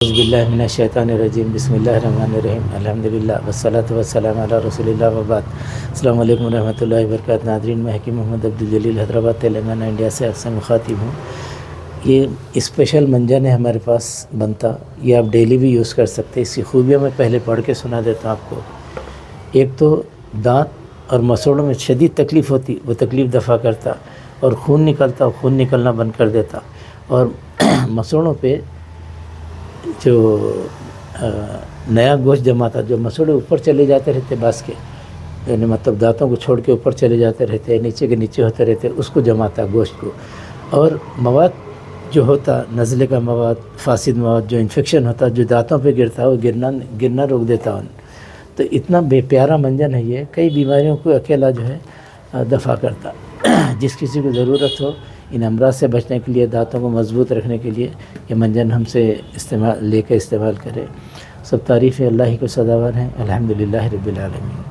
اعوذ باللہ من الشیطان الرجیم بسم اللہ الرحمن الرحیم الحمدللہ والصلاة والسلام علی رسول اللہ وبعد۔ السلام علیکم ورحمۃ اللہ وبرکاتہ۔ ناظرین، میں حکیم محمد عبدالجلیل حیدرآباد تلنگانہ انڈیا سے آپ سے مخاطب ہوں۔ یہ اسپیشل منجن ہے ہمارے پاس بنتا، یہ آپ ڈیلی بھی یوز کر سکتے ہیں۔ اس کی خوبیاں میں پہلے پڑھ کے سنا دیتا ہوں آپ کو۔ ایک تو دانت اور مسوڑوں میں شدید تکلیف ہوتی، وہ تکلیف دفع کرتا، اور خون نکلتا، خون نکلنا بند کر دیتا، اور مسوڑوں پہ جو نیا گوشت جمع تھا، جو مسوڑے اوپر چلے جاتے رہتے باس کے، یعنی مطلب دانتوں کو چھوڑ کے اوپر چلے جاتے رہتے، نیچے کے نیچے ہوتے رہتے، اس کو جماتا گوشت کو، اور مواد جو ہوتا، نزلے کا مواد، فاسد مواد، جو انفیکشن ہوتا، جو دانتوں پہ گرتا، وہ گرنا روک دیتا ان۔ تو اتنا بے پیارا منجن ہے یہ، کئی بیماریوں کو اکیلا جو ہے دفع کرتا۔ جس کسی کو ضرورت ہو ان امراض سے بچنے کے لیے، دانتوں کو مضبوط رکھنے کے لیے، یہ منجن ہم سے استعمال کرے۔ سب تعریف اللہ ہی کو سزاوار ہیں۔ الحمدللہ رب العالمین۔